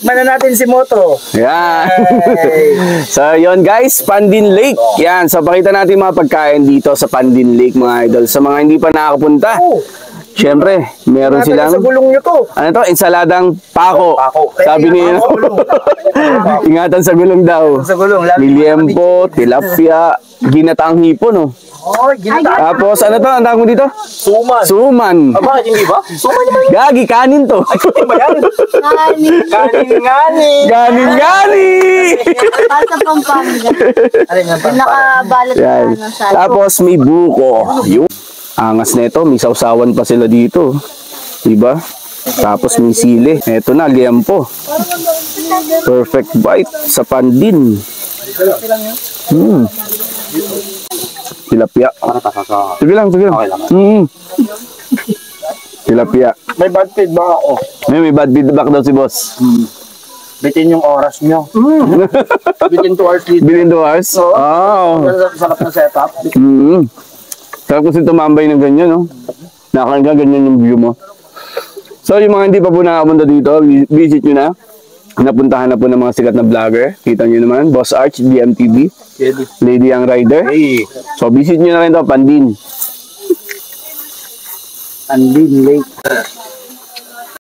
Mana natin si Moto. Yan. So, yun guys, Pandin Lake. Yan. So, pakita natin mga pagkain dito sa Pandin Lake, mga idol. Sa mga hindi pa nakakapunta. Siyempre, meron silang... Sa gulong nyo to. Ano to? Ensaladang pako. Sabi niya. Ingatan sa gulong daw. Sa gulong. Liliempo, tilapia, ginataang hipon, oh. Oh, ginata. Tapos, ano to? Ang tawag mo dito? Suman. Suman. Bakit hindi ba? Suman naman. Gagi, kanin to. Ay, ba yan? Kanin. Gani! Para sa Pampanga. Alin yan pa? Nakabalot Yan. na ng salo. Tapos, may buko. Yung angas na ito, may sausawan pa sila dito. Diba? Tapos, may sili. Ito na, liempo. Perfect bite sa Pandin. Tilapia. Sige lang. Tilapia. May bad feedback ako. May bad feedback daw si boss. Bitin yung oras nyo. Bitin 2 hours dito. Bilin 2 hours? Oh. Sarap na setup. Sarap kasi tumambay ng ganyan, no? Nakakanga ganyan yung view mo. So, yung mga hindi pa po nakapunta dito, visit nyo na. Napuntahan na po ng mga sikat na vlogger. Kita nyo naman, Boss Arch, DMTV, Lady Young Rider. So, visit nyo na rin ito, Pandin. Pandin Lake.